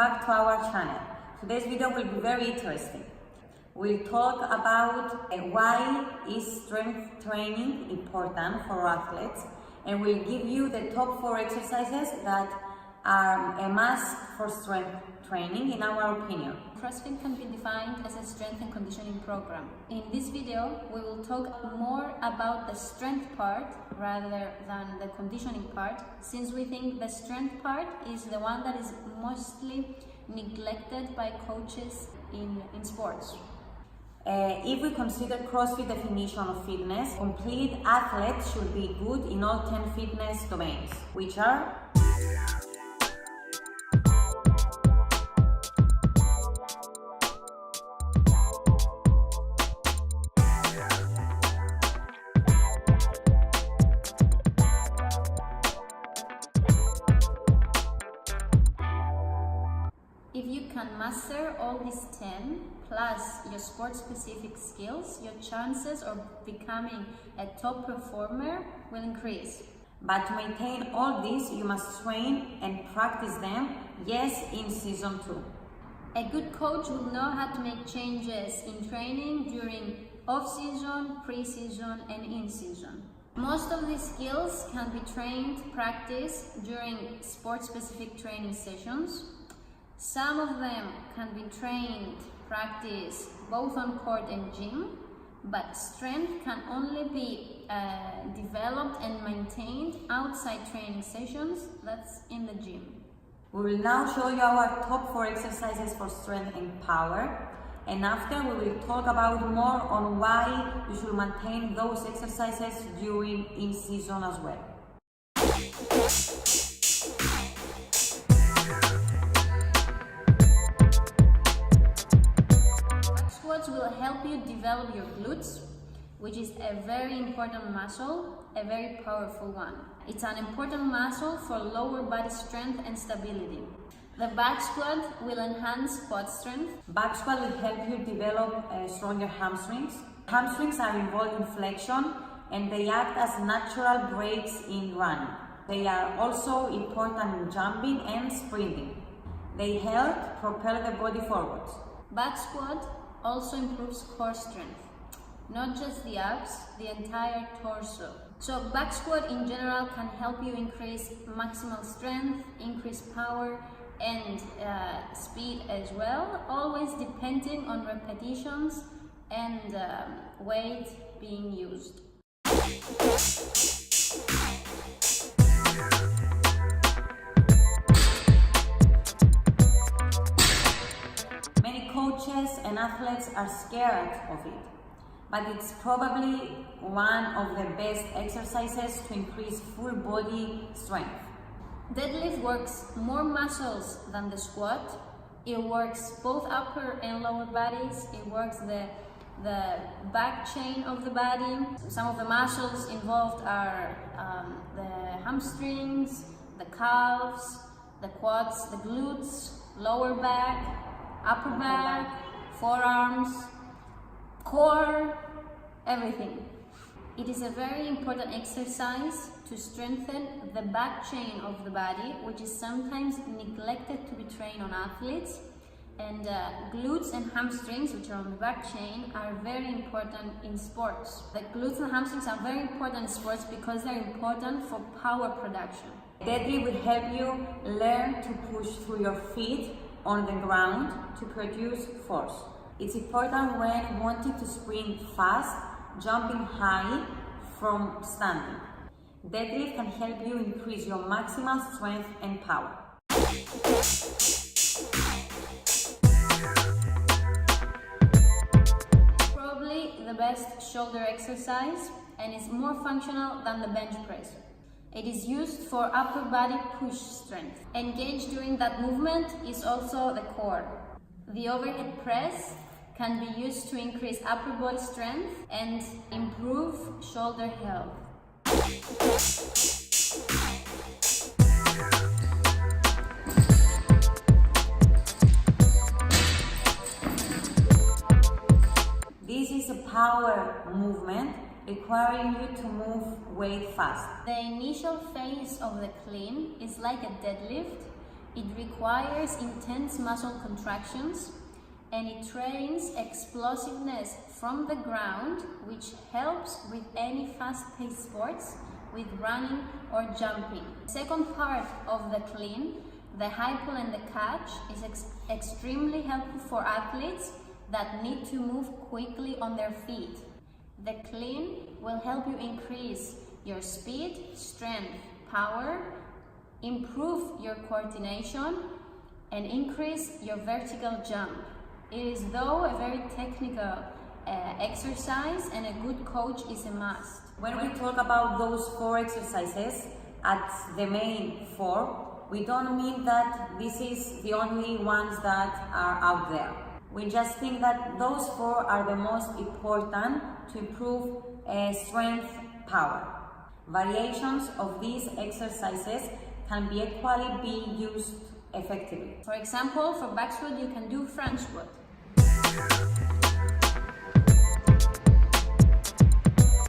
back to our channel. Today's video will be very interesting. We'll talk about why is strength training important for athletes, and we'll give you the top 4 exercises that are a must for strength training in our opinion. CrossFit can be defined as a strength and conditioning program. In this video, we will talk more about the strength part rather than the conditioning part, since we think the strength part is the one that is mostly neglected by coaches in sports. If we consider CrossFit definition of fitness, complete athletes should be good in all 10 fitness domains, which are If you can master all these 10 plus your sport-specific skills, your chances of becoming a top performer will increase. But to maintain all this, you must train and practice them, yes, in season 2. A good coach will know how to make changes in training during off-season, pre-season, and in-season. Most of these skills can be trained, practiced during sport-specific training sessions. Some of them can be trained, practiced both on court and gym, but strength can only be developed and maintained outside training sessions, that's in the gym. We will now show you our top 4 exercises for strength and power, and after we will talk about more on why you should maintain those exercises during in-season as well. Squats will help you develop your glutes, which is a very important muscle, a very powerful one. It's an important muscle for lower body strength and stability. The back squat will enhance quad strength. Back squat will help you develop stronger hamstrings. Hamstrings are involved in flexion and they act as natural brakes in running. They are also important in jumping and sprinting. They help propel the body forwards. Back squat also improves core strength, not just the abs, the entire torso. So back squat in general can help you increase maximal strength, increase power and speed as well, always depending on repetitions and weight being used. Many coaches and athletes are scared of it, but it's probably one of the best exercises to increase full body strength. Deadlift works more muscles than the squat. It works both upper and lower bodies. It works the back chain of the body. Some of the muscles involved are the hamstrings, the calves, the quads, the glutes, lower back, upper back, forearms, core, everything. It is a very important exercise to strengthen the back chain of the body, which is sometimes neglected to be trained on athletes. And glutes and hamstrings, which are on the back chain, are very important in sports. The glutes and hamstrings are very important in sports because they're important for power production. Deadlift will help you learn to push through your feet on the ground to produce force. It's important when wanting to sprint fast, jumping high from standing. Deadlift can help you increase your maximal strength and power. Probably the best shoulder exercise, and is more functional than the bench press. It is used for upper body push strength. Engaged during that movement is also the core. The overhead press can be used to increase upper body strength and improve shoulder health. This is a power movement requiring you to move weight fast. The initial phase of the clean is like a deadlift. It requires intense muscle contractions, and it trains explosiveness from the ground, which helps with any fast-paced sports, with running or jumping. The second part of the clean, the high pull and the catch, is extremely helpful for athletes that need to move quickly on their feet. The clean will help you increase your speed, strength, power, improve your coordination, and increase your vertical jump. It is though a very technical exercise, and a good coach is a must. When we talk about those 4 exercises at the main 4, we don't mean that this is the only ones that are out there. We just think that those 4 are the most important to improve strength, power. Variations of these exercises can be equally be used effectively. For example, for back squat, you can do front squat.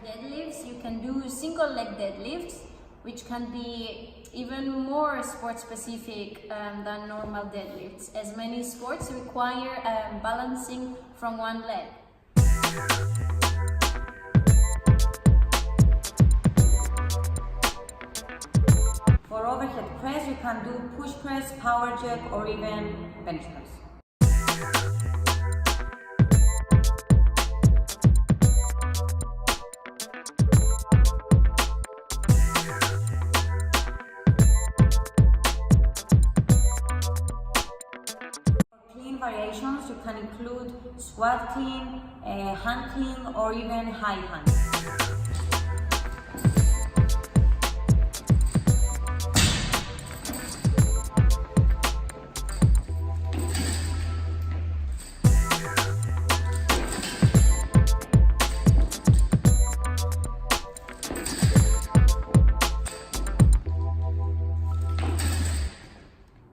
Deadlifts, you can do single leg deadlifts, which can be even more sport specific than normal deadlifts, as many sports require balancing from one leg. For overhead press, you can do push press, power jerk, or even bench press. Variations, you can include squat clean, hand clean, or even high hand.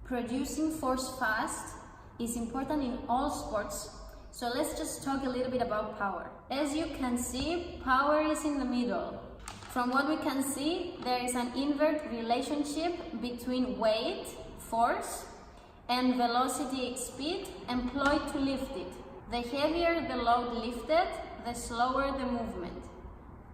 Producing force fast is important in all sports, so let's just talk a little bit about power. As you can see, power is in the middle. From what we can see, there is an inverse relationship between weight, force, and velocity, speed, employed to lift it. The heavier the load lifted, the slower the movement.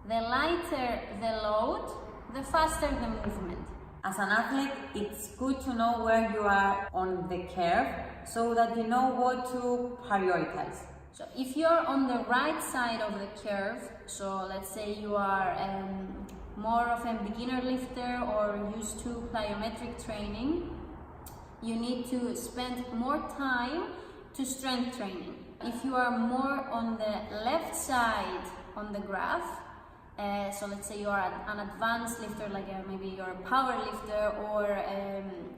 The lighter the load, the faster the movement. As an athlete, it's good to know where you are on the curve so that you know what to prioritize. So if you're on the right side of the curve, so let's say you are more of a beginner lifter or used to plyometric training, you need to spend more time to strength training. If you are more on the left side on the graph, so let's say you are an advanced lifter, like maybe you're a power lifter, or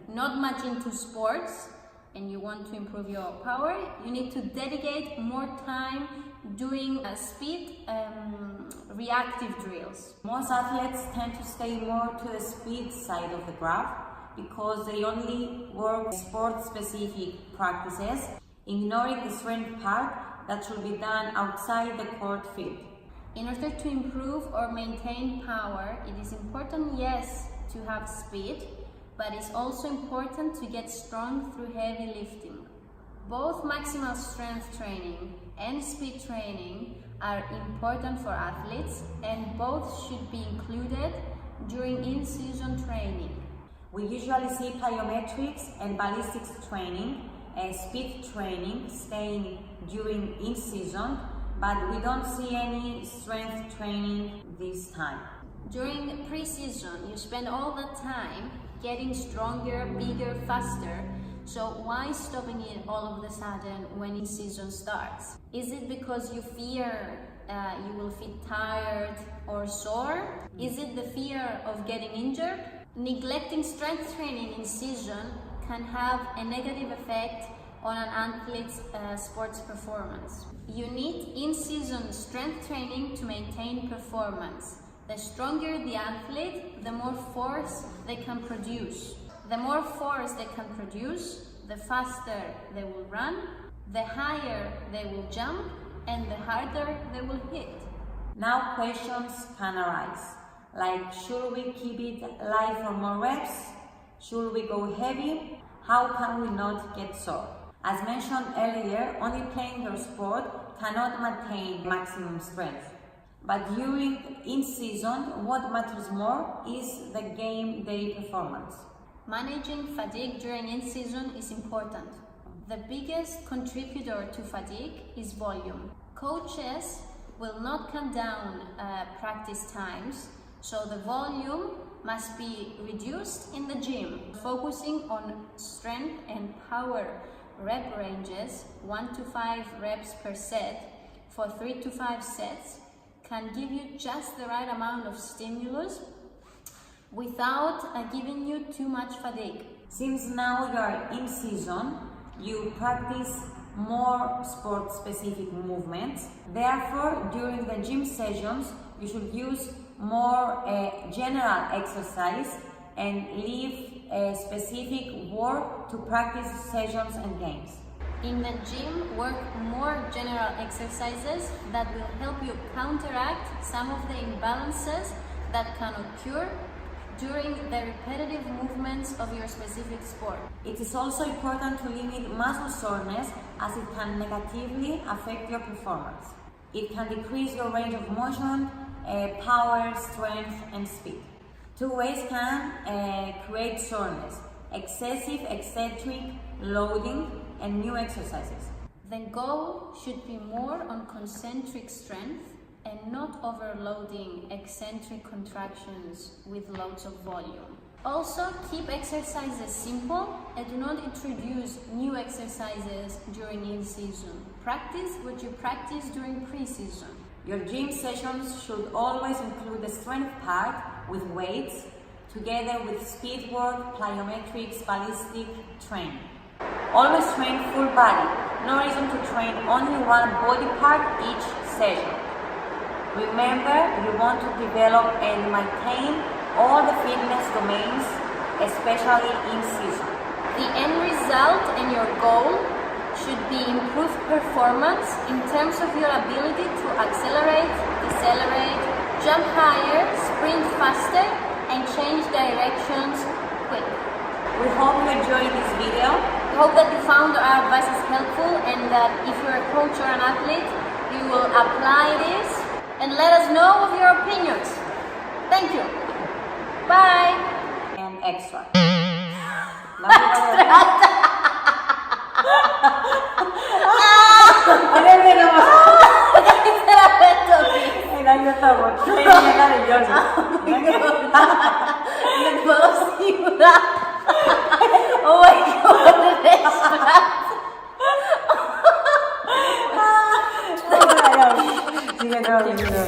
not much into sports, and you want to improve your power, you need to dedicate more time doing speed reactive drills. Most athletes tend to stay more to the speed side of the graph because they only work sport-specific practices, ignoring the strength part that should be done outside the court field. In order to improve or maintain power, it is important, yes, to have speed, but it's also important to get strong through heavy lifting. Both maximal strength training and speed training are important for athletes, and both should be included during in-season training. We usually see plyometrics and ballistics training and speed training staying during in-season, but we don't see any strength training this time. During pre-season, you spend all the time getting stronger, bigger, faster, so why stopping it all of a sudden when in-season starts? Is it because you fear you will feel tired or sore? Is it the fear of getting injured? Neglecting strength training in season can have a negative effect on an athlete's sports performance. You need in-season strength training to maintain performance. The stronger the athlete, the more force they can produce. The more force they can produce, the faster they will run, the higher they will jump, and the harder they will hit. Now questions can arise, like should we keep it light for more reps? Should we go heavy? how can we not get sore? As mentioned earlier, only playing your sport cannot maintain maximum strength. But during in-season, what matters more is the game day performance. Managing fatigue during in-season is important. The biggest contributor to fatigue is volume. Coaches will not cut down practice times, so the volume must be reduced in the gym, focusing on strength and power rep ranges. 1 to 5 reps per set for 3 to 5 sets can give you just the right amount of stimulus without giving you too much fatigue. Since now you are in season, you practice more sport-specific movements. Therefore, during the gym sessions, you should use more general exercise and leave a specific work to practice sessions and games. In the gym, work more general exercises that will help you counteract some of the imbalances that can occur during the repetitive movements of your specific sport. It is also important to limit muscle soreness as it can negatively affect your performance. It can decrease your range of motion, power, strength, and speed. Two ways can create soreness: excessive eccentric loading and new exercises. The goal should be more on concentric strength and not overloading eccentric contractions with loads of volume. Also, keep exercises simple and do not introduce new exercises during in-season. Practice what you practice during pre-season. Your gym sessions should always include the strength part with weights, together with speed work, plyometrics, ballistic training. Always train full body. No reason to train only one body part each session. Remember, you want to develop and maintain all the fitness domains, especially in season. The end result and your goal should be improved performance in terms of your ability to accelerate, decelerate, jump higher, sprint faster, and change directions quick. We hope you enjoyed this video. We hope that you found our advices helpful and that if you're a coach or an athlete, you will apply this and let us know of your opinions. Thank you. Bye. And extra. Oh my god, Sige,